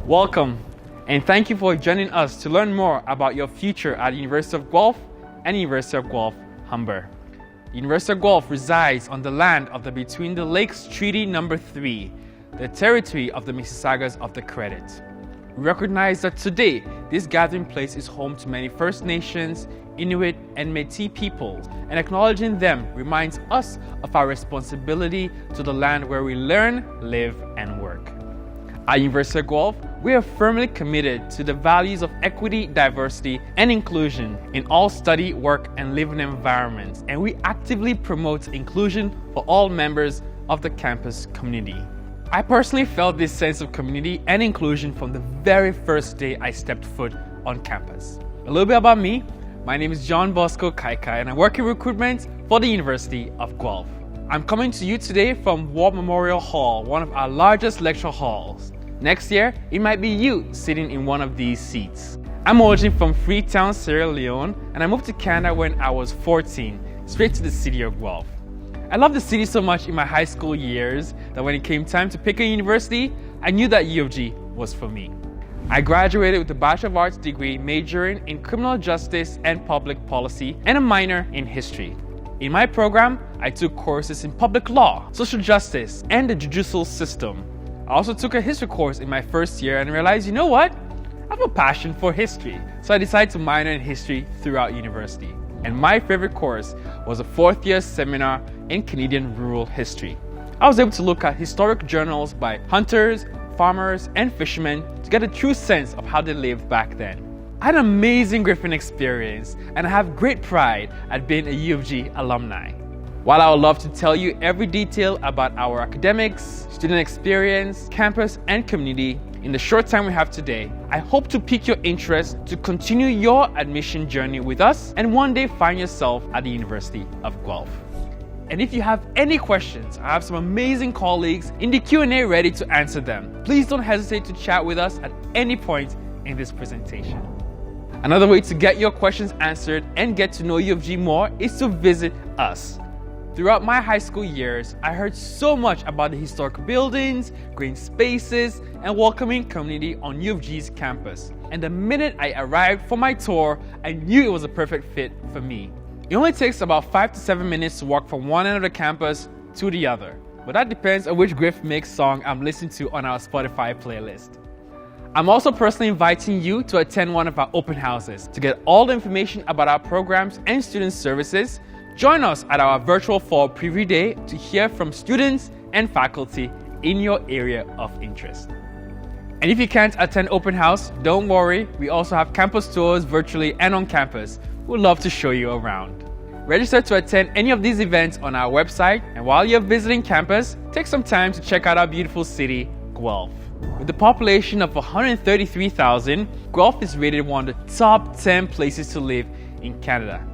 Welcome, and thank you for joining us to learn more about your future at the University of Guelph and University of Guelph-Humber. The University of Guelph resides on the land of the Between the Lakes Treaty No. 3, the territory of the Mississaugas of the Credit. We recognize that today, this gathering place is home to many First Nations, Inuit, and Métis peoples, and acknowledging them reminds us of our responsibility to the land where we learn, live, and work. At University of Guelph, we are firmly committed to the values of equity, diversity, and inclusion in all study, work, and living environments, and we actively promote inclusion for all members of the campus community. I personally felt this sense of community and inclusion from the very first day I stepped foot on campus. A little bit about me. My name is John Bosco Kaikai, and I work in recruitment for the University of Guelph. I'm coming to you today from War Memorial Hall, one of our largest lecture halls. Next year, it might be you sitting in one of these seats. I'm originally from Freetown, Sierra Leone, and I moved to Canada when I was 14, straight to the city of Guelph. I loved the city so much in my high school years that when it came time to pick a university, I knew that U of G was for me. I graduated with a Bachelor of Arts degree majoring in criminal justice and public policy and a minor in history. In my program, I took courses in public law, social justice, and the judicial system. I also took a history course in my first year and realized, you know what? I have a passion for history. So I decided to minor in history throughout university. And my favorite course was a fourth-year seminar in Canadian rural history. I was able to look at historic journals by hunters, farmers, and fishermen to get a true sense of how they lived back then. I had an amazing Griffin experience, and I have great pride at being a U of G alumni. While I would love to tell you every detail about our academics, student experience, campus, and community in the short time we have today, I hope to pique your interest to continue your admission journey with us and one day find yourself at the University of Guelph. And if you have any questions, I have some amazing colleagues in the Q&A ready to answer them. Please don't hesitate to chat with us at any point in this presentation. Another way to get your questions answered and get to know U of G more is to visit us. Throughout my high school years, I heard so much about the historic buildings, green spaces, and welcoming community on U of G's campus. And the minute I arrived for my tour, I knew it was a perfect fit for me. It only takes about 5 to 7 minutes to walk from one end of the campus to the other. But that depends on which Griff Mix song I'm listening to on our Spotify playlist. I'm also personally inviting you to attend one of our open houses. To get all the information about our programs and student services, join us at our virtual fall preview day to hear from students and faculty in your area of interest. And if you can't attend open house, don't worry, we also have campus tours virtually and on campus. We'd love to show you around. Register to attend any of these events on our website, and while you're visiting campus, take some time to check out our beautiful city, Guelph. With a population of 133,000, Guelph is rated one of the top 10 places to live in Canada.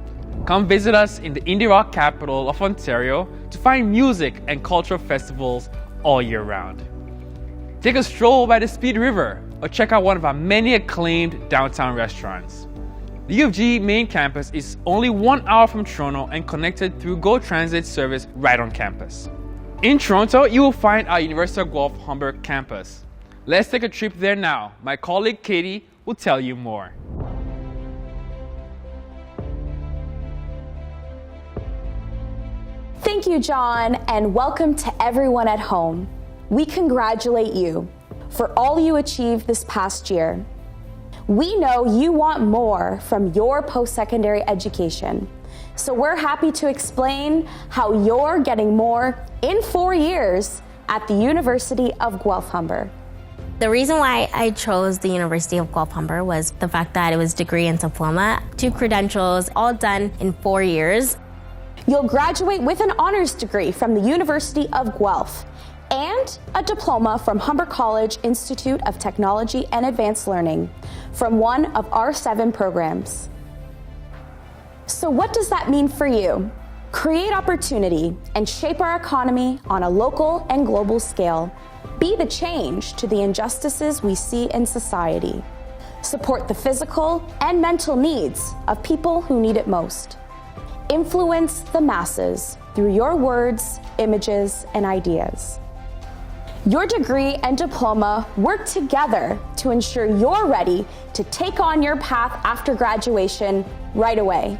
Come visit us in the indie rock capital of Ontario to find music and cultural festivals all year round. Take a stroll by the Speed River or check out one of our many acclaimed downtown restaurants. The U of G main campus is only 1 hour from Toronto and connected through GO Transit service right on campus. In Toronto, you will find our University of Guelph-Humber campus. Let's take a trip there now. My colleague Katie will tell you more. Thank you, John, and welcome to everyone at home. We congratulate you for all you achieved this past year. We know you want more from your post-secondary education, so we're happy to explain how you're getting more in 4 years at the University of Guelph-Humber. The reason why I chose the University of Guelph-Humber was the fact that it was degree and diploma, 2 credentials, all done in 4 years. You'll graduate with an honors degree from the University of Guelph and a diploma from Humber College Institute of Technology and Advanced Learning from one of our 7 programs. So what does that mean for you? Create opportunity and shape our economy on a local and global scale. Be the change to the injustices we see in society. Support the physical and mental needs of people who need it most. Influence the masses through your words, images, and ideas. Your degree and diploma work together to ensure you're ready to take on your path after graduation right away.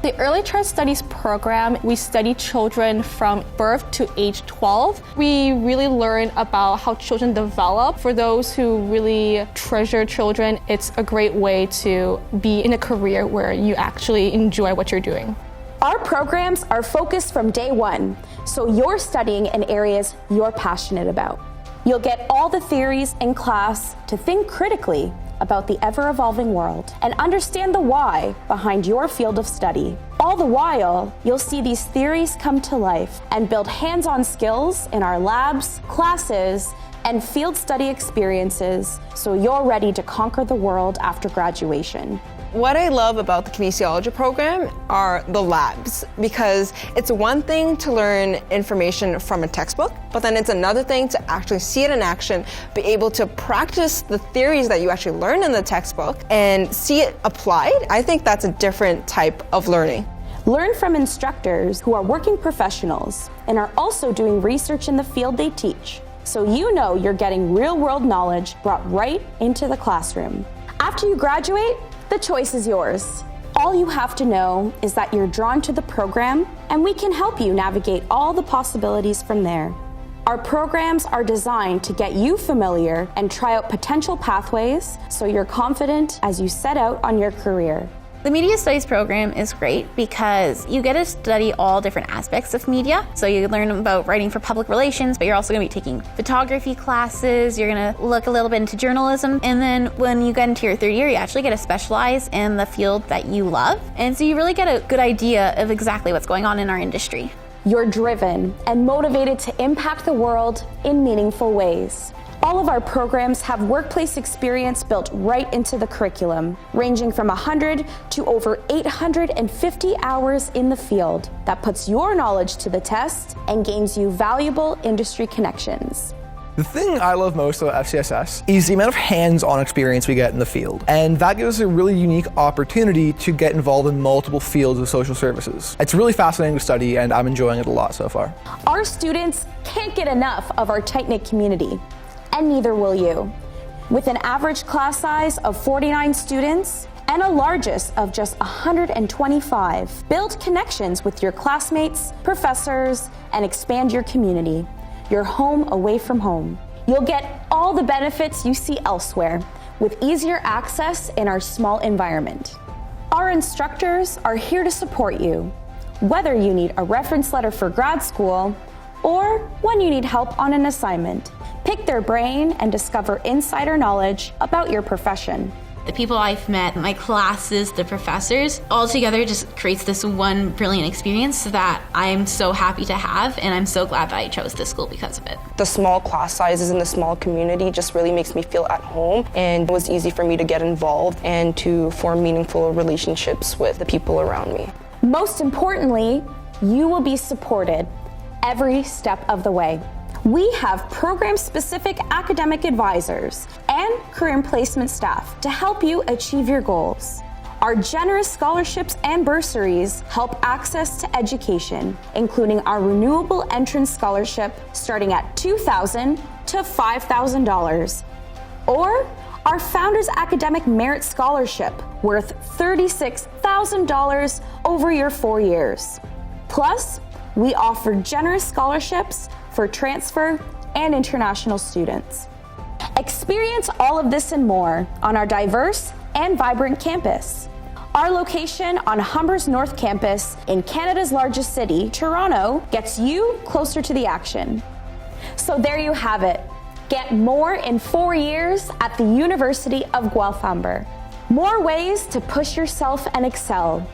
The Early Child Studies program, we study children from birth to age 12. We really learn about how children develop. For those who really treasure children, it's a great way to be in a career where you actually enjoy what you're doing. Our programs are focused from day one, so you're studying in areas you're passionate about. You'll get all the theories in class to think critically about the ever-evolving world and understand the why behind your field of study. All the while, you'll see these theories come to life and build hands-on skills in our labs, classes, and field study experiences so you're ready to conquer the world after graduation. What I love about the kinesiology program are the labs, because it's one thing to learn information from a textbook, but then it's another thing to actually see it in action, be able to practice the theories that you actually learn in the textbook and see it applied. I think that's a different type of learning. Learn from instructors who are working professionals and are also doing research in the field they teach, so you know you're getting real-world knowledge brought right into the classroom. After you graduate, the choice is yours. All you have to know is that you're drawn to the program, and we can help you navigate all the possibilities from there. Our programs are designed to get you familiar and try out potential pathways so you're confident as you set out on your career. The Media Studies program is great because you get to study all different aspects of media. So you learn about writing for public relations, but you're also going to be taking photography classes. You're going to look a little bit into journalism. And then when you get into your third year, you actually get to specialize in the field that you love. And so you really get a good idea of exactly what's going on in our industry. You're driven and motivated to impact the world in meaningful ways. All of our programs have workplace experience built right into the curriculum, ranging from 100 to over 850 hours in the field that puts your knowledge to the test and gains you valuable industry connections. The thing I love most about FCSS is the amount of hands-on experience we get in the field. And that gives us a really unique opportunity to get involved in multiple fields of social services. It's really fascinating to study, and I'm enjoying it a lot so far. Our students can't get enough of our tight-knit community, and neither will you. With an average class size of 49 students and a largest of just 125, build connections with your classmates, professors, and expand your community, your home away from home. You'll get all the benefits you see elsewhere with easier access in our small environment. Our instructors are here to support you, whether you need a reference letter for grad school or when you need help on an assignment. Pick their brain and discover insider knowledge about your profession. The people I've met, my classes, the professors, all together just creates this one brilliant experience that I'm so happy to have, and I'm so glad that I chose this school because of it. The small class sizes in the small community just really makes me feel at home, and it was easy for me to get involved and to form meaningful relationships with the people around me. Most importantly, you will be supported every step of the way. We have program-specific academic advisors and career and placement staff to help you achieve your goals. Our generous scholarships and bursaries help access to education, including our renewable entrance scholarship starting at $2,000 to $5,000, or our Founders Academic Merit Scholarship worth $36,000 over your 4 years. Plus, we offer generous scholarships for transfer and international students. Experience all of this and more on our diverse and vibrant campus. Our location on Humber's North Campus in Canada's largest city, Toronto, gets you closer to the action. So there you have it. Get more in 4 years at the University of Guelph-Humber. More ways to push yourself and excel.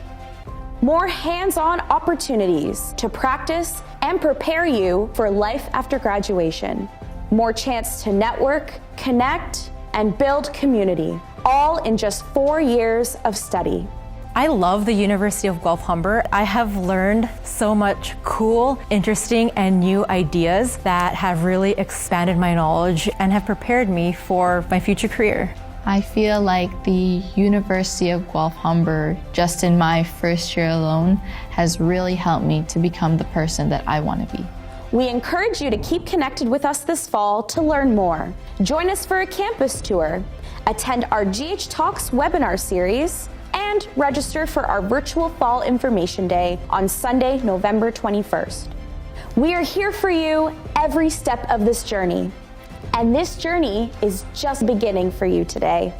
More hands-on opportunities to practice and prepare you for life after graduation. More chance to network, connect, and build community, all in just 4 years of study. I love the University of Guelph-Humber. I have learned so much cool, interesting, and new ideas that have really expanded my knowledge and have prepared me for my future career. I feel like the University of Guelph-Humber, just in my first year alone, has really helped me to become the person that I want to be. We encourage you to keep connected with us this fall to learn more. Join us for a campus tour, attend our GH Talks webinar series, and register for our virtual Fall Information Day on Sunday, November 21st. We are here for you every step of this journey, and this journey is just beginning for you today.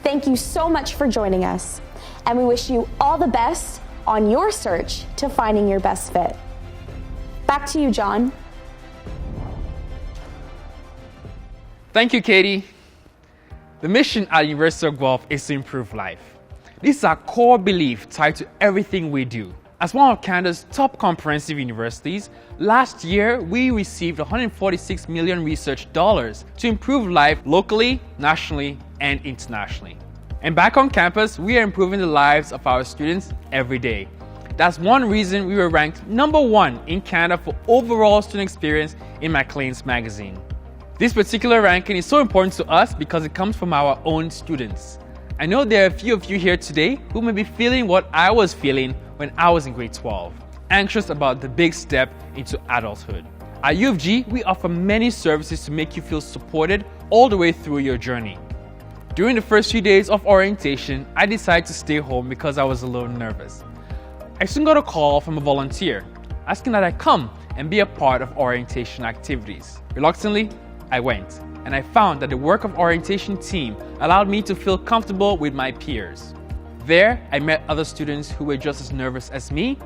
Thank you so much for joining us, and we wish you all the best on your search to finding your best fit. Back to you, John. Thank you, Katie. The mission at University of Guelph is to improve life. This is our core belief tied to everything we do. As one of Canada's top comprehensive universities, last year we received $146 million research dollars to improve life locally, nationally, and internationally. And back on campus, we are improving the lives of our students every day. That's one reason we were ranked #1 in Canada for overall student experience in Maclean's magazine. This particular ranking is so important to us because it comes from our own students. I know there are a few of you here today who may be feeling what I was feeling when I was in grade 12, anxious about the big step into adulthood. At U of G, we offer many services to make you feel supported all the way through your journey. During the first few days of orientation, I decided to stay home because I was a little nervous. I soon got a call from a volunteer asking that I come and be a part of orientation activities. Reluctantly, I went, and I found that the work of orientation team allowed me to feel comfortable with my peers. There, I met other students who were just as nervous as me.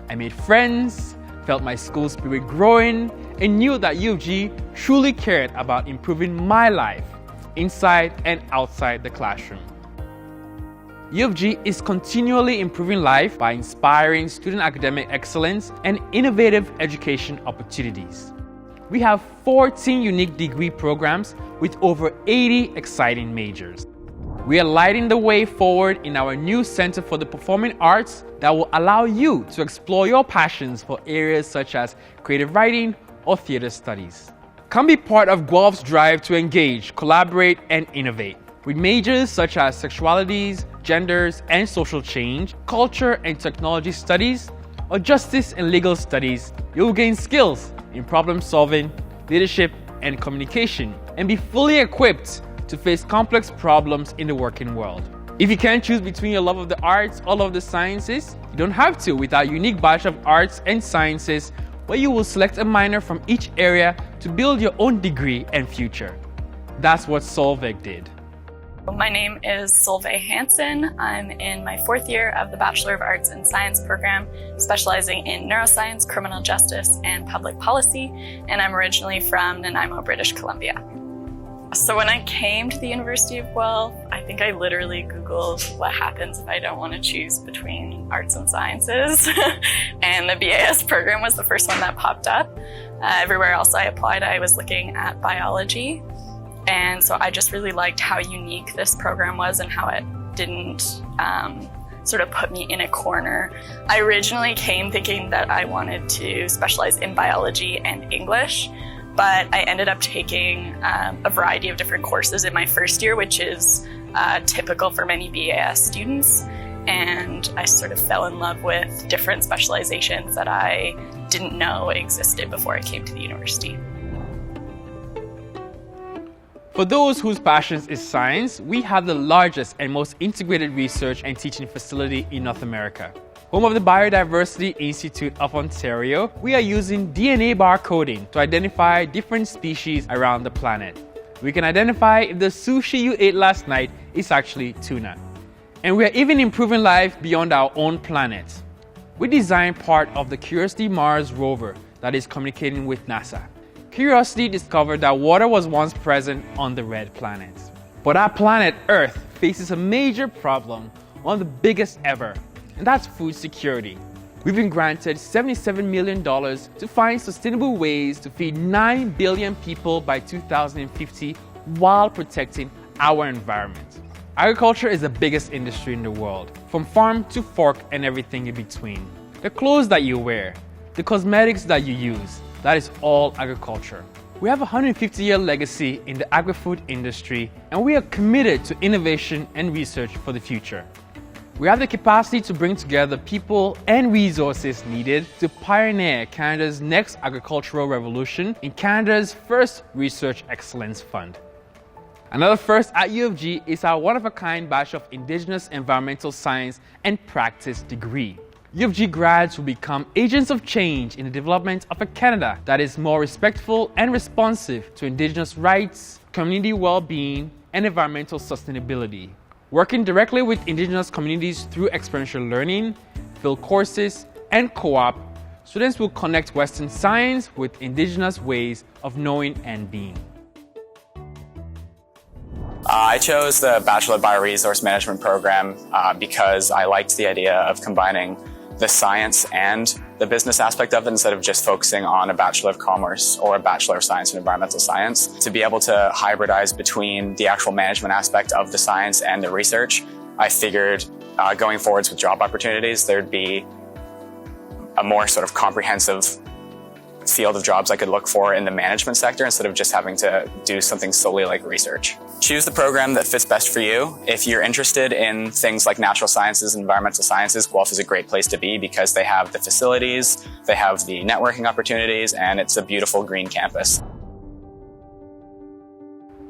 I made friends, felt my school spirit growing, and knew that U of G truly cared about improving my life inside and outside the classroom. U of G is continually improving life by inspiring student academic excellence and innovative education opportunities. We have 14 unique degree programs with over 80 exciting majors. We are lighting the way forward in our new Center for the Performing Arts that will allow you to explore your passions for areas such as creative writing or theater studies. Come be part of Guelph's drive to engage, collaborate, and innovate. With majors such as sexualities, genders and social change, culture and technology studies, or justice and legal studies, you will gain skills in problem solving, leadership, and communication, and be fully equipped to face complex problems in the working world. If you can't choose between your love of the arts or love of the sciences, you don't have to with our unique Bachelor of Arts and Sciences, where you will select a minor from each area to build your own degree and future. That's what Solveig did. My name is Solveig Hansen. I'm in my 4th year of the Bachelor of Arts and Science program, specializing in neuroscience, criminal justice, and public policy, and I'm originally from Nanaimo, British Columbia. So when I came to the University of Guelph, I think I literally Googled what happens if I don't want to choose between arts and sciences, and the BAS program was the first one that popped up. Everywhere else I applied, I was looking at biology. And so I just really liked how unique this program was and how it didn't sort of put me in a corner. I originally came thinking that I wanted to specialize in biology and English, but I ended up taking a variety of different courses in my first year, which is typical for many BAS students. And I sort of fell in love with different specializations that I didn't know existed before I came to the university. For those whose passions is science, we have the largest and most integrated research and teaching facility in North America. Home of the Biodiversity Institute of Ontario, we are using DNA barcoding to identify different species around the planet. We can identify if the sushi you ate last night is actually tuna. And we are even improving life beyond our own planet. We designed part of the Curiosity Mars rover that is communicating with NASA. Curiosity discovered that water was once present on the red planet. But our planet Earth faces a major problem, one of the biggest ever, and that's food security. We've been granted $77 million to find sustainable ways to feed 9 billion people by 2050 while protecting our environment. Agriculture is the biggest industry in the world, from farm to fork and everything in between. The clothes that you wear, the cosmetics that you use, that is all agriculture. We have a 150-year legacy in the agri-food industry, and we are committed to innovation and research for the future. We have the capacity to bring together people and resources needed to pioneer Canada's next agricultural revolution in Canada's first Research Excellence Fund. Another first at U of G is our one-of-a-kind Bachelor of Indigenous Environmental Science and Practice degree. U of G grads will become agents of change in the development of a Canada that is more respectful and responsive to Indigenous rights, community well-being, and environmental sustainability. Working directly with Indigenous communities through experiential learning, field courses, and co-op, students will connect Western science with Indigenous ways of knowing and being. I chose the Bachelor of Bioresource Management program because I liked the idea of combining the science and the business aspect of it instead of just focusing on a Bachelor of Commerce or a Bachelor of Science and Environmental Science. To be able to hybridize between the actual management aspect of the science and the research, I figured going forwards with job opportunities, there'd be a more sort of comprehensive field of jobs I could look for in the management sector instead of just having to do something solely like research. Choose the program that fits best for you. If you're interested in things like natural sciences and environmental sciences, Guelph is a great place to be because they have the facilities, they have the networking opportunities, and it's a beautiful green campus.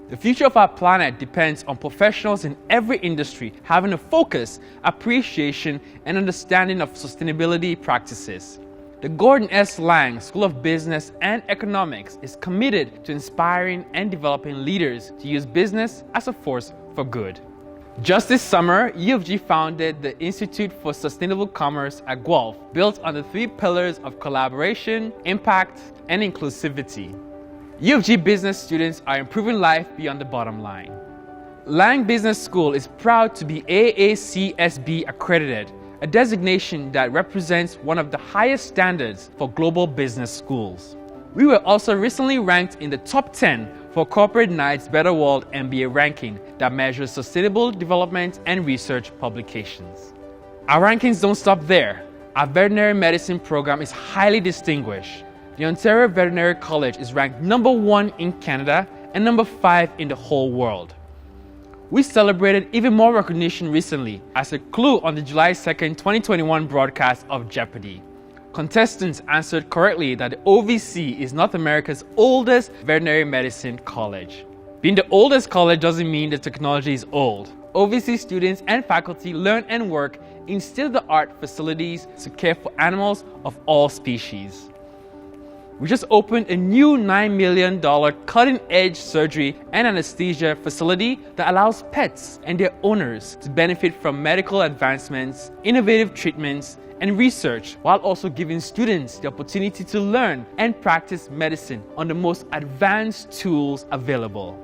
The future of our planet depends on professionals in every industry having a focus, appreciation, and understanding of sustainability practices. The Gordon S. Lang School of Business and Economics is committed to inspiring and developing leaders to use business as a force for good. Just this summer, U of G founded the Institute for Sustainable Commerce at Guelph, built on the 3 pillars of collaboration, impact, and inclusivity. U of G business students are improving life beyond the bottom line. Lang Business School is proud to be AACSB accredited, a designation that represents one of the highest standards for global business schools. We were also recently ranked in the top 10 for Corporate Knights Better World MBA ranking that measures sustainable development and research publications. Our rankings don't stop there. Our veterinary medicine program is highly distinguished. The Ontario Veterinary College is ranked number 1 in Canada and number 5 in the whole world. We celebrated even more recognition recently as a clue on the July 2nd, 2021 broadcast of Jeopardy! Contestants answered correctly that the OVC is North America's oldest veterinary medicine college. Being the oldest college doesn't mean the technology is old. OVC students and faculty learn and work in state-of-the-art facilities to care for animals of all species. We just opened a new $9 million cutting-edge surgery and anesthesia facility that allows pets and their owners to benefit from medical advancements, innovative treatments, and research, while also giving students the opportunity to learn and practice medicine on the most advanced tools available.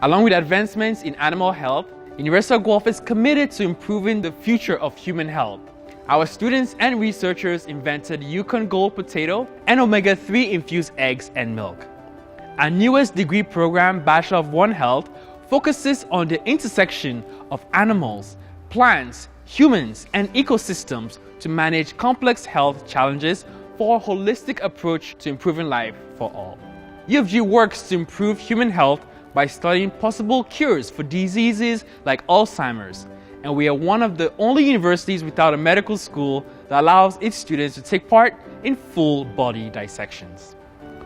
Along with advancements in animal health, University of Guelph is committed to improving the future of human health. Our students and researchers invented Yukon Gold potato and omega-3 infused eggs and milk. Our newest degree program, Bachelor of One Health, focuses on the intersection of animals, plants, humans, and ecosystems to manage complex health challenges for a holistic approach to improving life for all. U of G works to improve human health by studying possible cures for diseases like Alzheimer's, and we are one of the only universities without a medical school that allows its students to take part in full body dissections.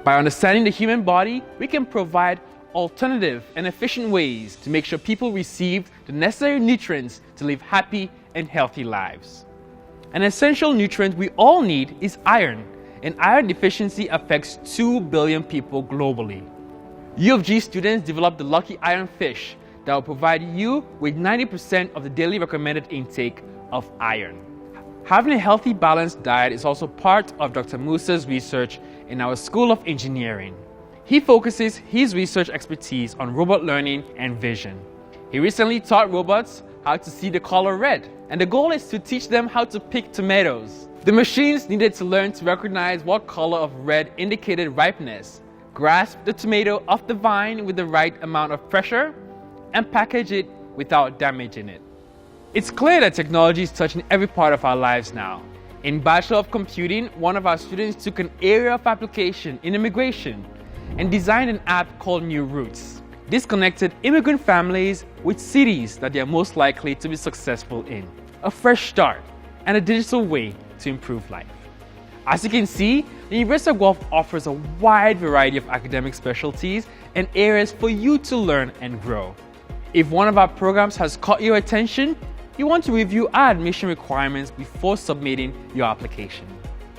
By understanding the human body, we can provide alternative and efficient ways to make sure people receive the necessary nutrients to live happy and healthy lives. An essential nutrient we all need is iron, and iron deficiency affects 2 billion people globally. U of G students developed the Lucky Iron Fish that will provide you with 90% of the daily recommended intake of iron. Having a healthy, balanced diet is also part of Dr. Musa's research in our School of Engineering. He focuses his research expertise on robot learning and vision. He recently taught robots how to see the color red, and the goal is to teach them how to pick tomatoes. The machines needed to learn to recognize what color of red indicated ripeness, grasp the tomato off the vine with the right amount of pressure, and package it without damaging it. It's clear that technology is touching every part of our lives now. In Bachelor of Computing, one of our students took an area of application in immigration and designed an app called New Routes. Disconnected immigrant families with cities that they are most likely to be successful in, a fresh start, and a digital way to improve life. As you can see, the University of Guelph offers a wide variety of academic specialties and areas for you to learn and grow. If one of our programs has caught your attention, you want to review our admission requirements before submitting your application.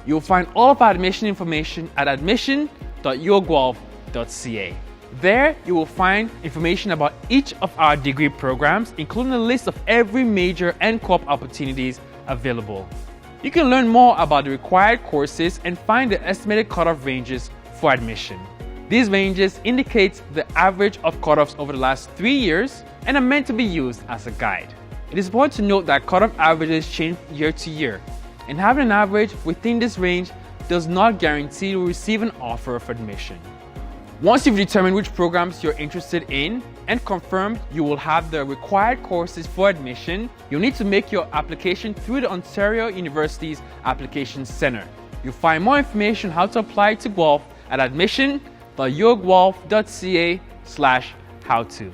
You'll find all of our admission information at admission.uoguelph.ca. There, you will find information about each of our degree programs, including a list of every major and co-op opportunities available. You can learn more about the required courses and find the estimated cutoff ranges for admission. These ranges indicate the average of cutoffs over the last 3 years and are meant to be used as a guide. It is important to note that cutoff averages change year to year, and having an average within this range does not guarantee you will receive an offer of admission. Once you've determined which programs you're interested in and confirmed you will have the required courses for admission, you'll need to make your application through the Ontario University's Application Centre. You'll find more information on how to apply to Guelph at admission.uoguelph.ca/how-to.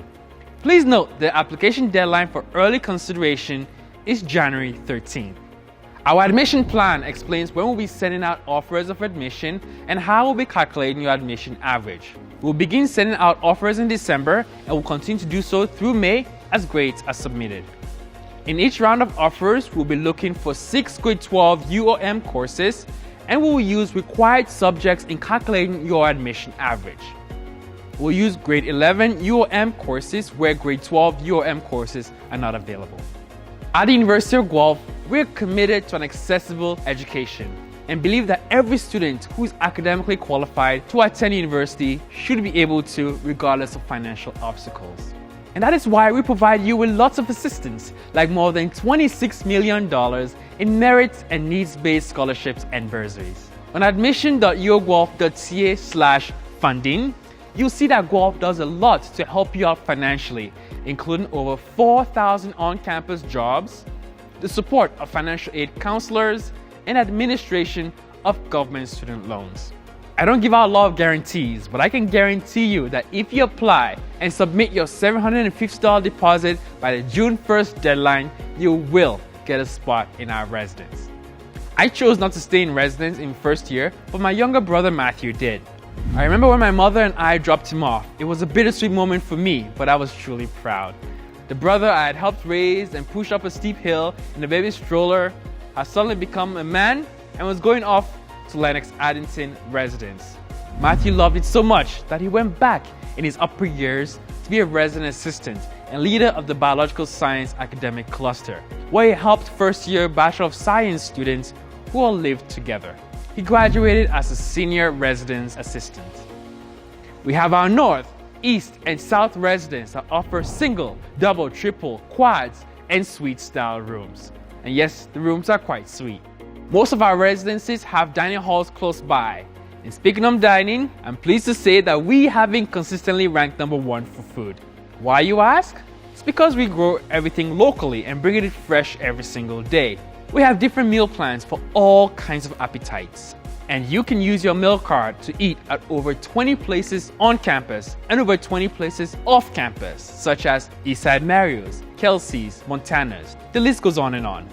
Please note the application deadline for early consideration is January 13th. Our admission plan explains when we'll be sending out offers of admission and how we'll be calculating your admission average. We'll begin sending out offers in December and will continue to do so through May as grades are submitted. In each round of offers, we'll be looking for 6 grade 12 UOM courses and we will use required subjects in calculating your admission average. We'll use grade 11 UOM courses where grade 12 UOM courses are not available. At the University of Guelph, we're committed to an accessible education and believe that every student who is academically qualified to attend university should be able to, regardless of financial obstacles. And that is why we provide you with lots of assistance, like more than $26 million in merit and needs-based scholarships and bursaries. On admission.uoguelph.ca/funding, you'll see that Guelph does a lot to help you out financially, including over 4,000 on-campus jobs, the support of financial aid counselors, and administration of government student loans. I don't give out a lot of guarantees, but I can guarantee you that if you apply and submit your $750 deposit by the June 1st deadline, you will get a spot in our residence. I chose not to stay in residence in first year, but my younger brother Matthew did. I remember when my mother and I dropped him off. It was a bittersweet moment for me, but I was truly proud. The brother I had helped raise and push up a steep hill in a baby stroller has suddenly become a man and was going off to Lennox Addington residence. Matthew loved it so much that he went back in his upper years to be a resident assistant and leader of the Biological Science Academic Cluster, where he helped first-year Bachelor of Science students who all lived together. He graduated as a senior residence assistant. We have our North, East, and South residents that offer single, double, triple, quads, and suite style rooms. And yes, the rooms are quite sweet. Most of our residences have dining halls close by. And speaking of dining, I'm pleased to say that we have been consistently ranked #1 for food. Why, you ask? It's because we grow everything locally and bring it fresh every single day. We have different meal plans for all kinds of appetites. And you can use your meal card to eat at over 20 places on campus and over 20 places off campus, such as Eastside Mario's, Kelsey's, Montana's. The list goes on and on.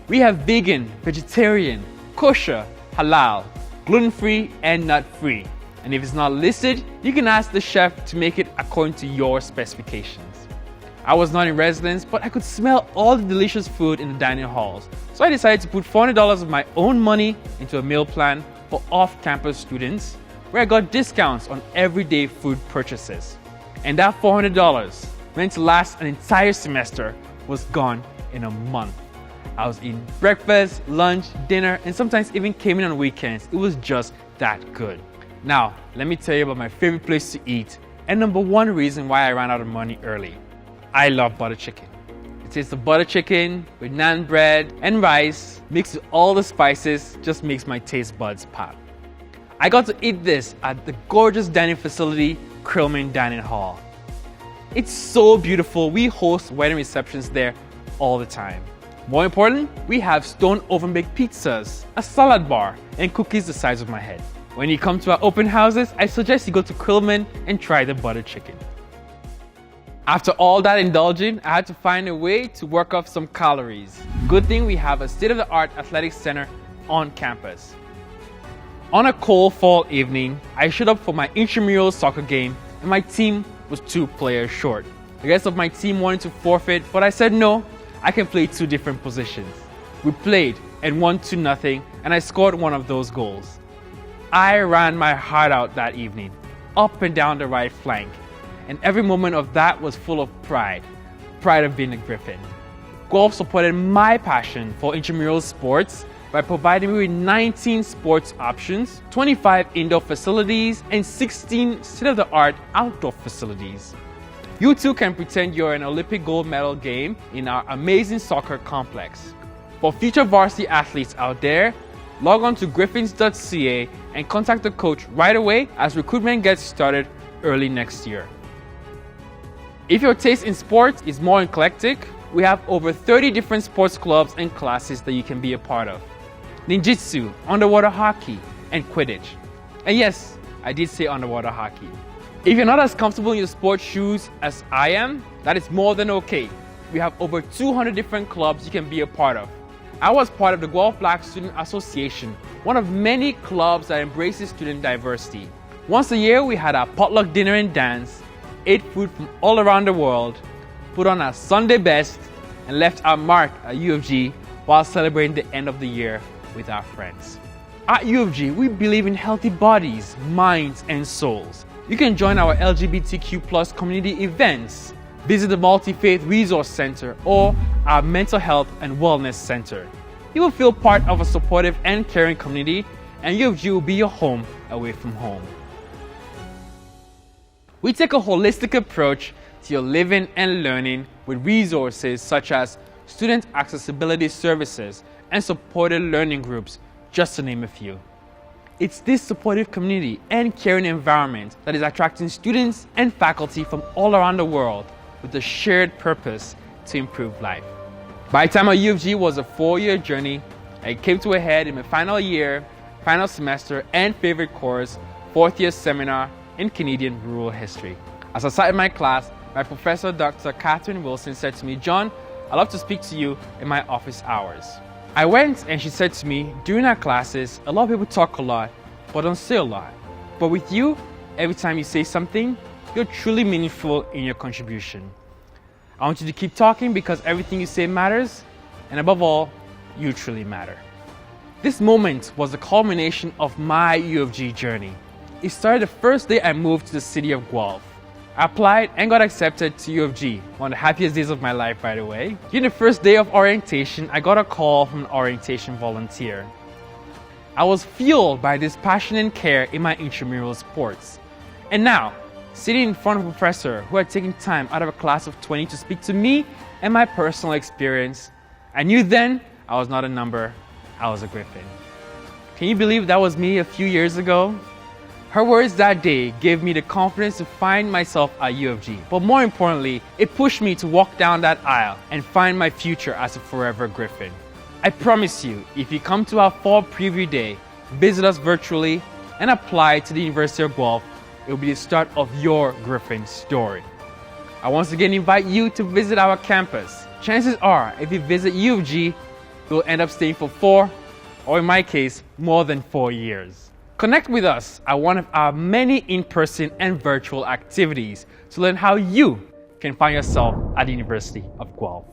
We have vegan, vegetarian, kosher, halal, gluten-free, and nut-free. And if it's not listed, you can ask the chef to make it according to your specifications. I was not in residence, but I could smell all the delicious food in the dining halls. So I decided to put $400 of my own money into a meal plan for off-campus students, where I got discounts on everyday food purchases. And that $400, meant to last an entire semester, was gone in a month. I was eating breakfast, lunch, dinner, and sometimes even came in on weekends. It was just that good. Now, let me tell you about my favorite place to eat and #1 reason why I ran out of money early. I love butter chicken. It tastes of butter chicken with naan bread and rice mixed with all the spices just makes my taste buds pop. I got to eat this at the gorgeous dining facility, Krillman Dining Hall. It's so beautiful. We host wedding receptions there all the time. More important, we have stone oven baked pizzas, a salad bar, and cookies the size of my head. When you come to our open houses, I suggest you go to Krillman and try the butter chicken. After all that indulging, I had to find a way to work off some calories. Good thing we have a state-of-the-art athletics center on campus. On a cold fall evening, I showed up for my intramural soccer game and my team was 2 players short. The rest of my team wanted to forfeit, but I said no, I can play 2 different positions. We played and won 2-0, and I scored one of those goals. I ran my heart out that evening, up and down the right flank, and every moment of that was full of pride of being a Griffin. Guelph supported my passion for intramural sports by providing me with 19 sports options, 25 indoor facilities, and 16 state-of-the-art outdoor facilities. You too can pretend you're an Olympic gold medal game in our amazing soccer complex. For future varsity athletes out there, log on to griffins.ca and contact the coach right away as recruitment gets started early next year. If your taste in sports is more eclectic, we have over 30 different sports clubs and classes that you can be a part of. Ninjutsu, underwater hockey, and Quidditch. And yes, I did say underwater hockey. If you're not as comfortable in your sports shoes as I am, that is more than okay. We have over 200 different clubs you can be a part of. I was part of the Guelph Black Student Association, one of many clubs that embraces student diversity. Once a year, we had our potluck dinner and dance, ate food from all around the world, put on our Sunday best, and left our mark at U of G while celebrating the end of the year with our friends. At U of G, we believe in healthy bodies, minds, and souls. You can join our LGBTQ+ community events, visit the Multi-Faith Resource Center, or our Mental Health and Wellness Center. You will feel part of a supportive and caring community, and U of G will be your home away from home. We take a holistic approach to your living and learning with resources such as student accessibility services and supported learning groups, just to name a few. It's this supportive community and caring environment that is attracting students and faculty from all around the world with a shared purpose to improve life. My time at U of G was a 4-year journey, and it came to a head in my final year, final semester, and favorite course, 4th year seminar in Canadian rural history. As I sat in my class, my professor, Dr. Catherine Wilson, said to me, "John, I'd love to speak to you in my office hours." I went and she said to me, "During our classes, a lot of people talk a lot, but don't say a lot. But with you, every time you say something, you're truly meaningful in your contribution. I want you to keep talking because everything you say matters, and above all, you truly matter." This moment was the culmination of my U of G journey. It started the first day I moved to the city of Guelph. I applied and got accepted to U of G, one of the happiest days of my life, by the way. During the first day of orientation, I got a call from an orientation volunteer. I was fueled by this passion and care in my intramural sports. And now, sitting in front of a professor who had taken time out of a class of 20 to speak to me and my personal experience, I knew then I was not a number, I was a Griffin. Can you believe that was me a few years ago? Her words that day gave me the confidence to find myself at U of G. But more importantly, it pushed me to walk down that aisle and find my future as a forever Griffin. I promise you, if you come to our fall preview day, visit us virtually, and apply to the University of Guelph, it will be the start of your Griffin story. I once again invite you to visit our campus. Chances are, if you visit U of G, you'll end up staying for 4, or in my case, more than 4 years. Connect with us at one of our many in-person and virtual activities to learn how you can find yourself at the University of Guelph.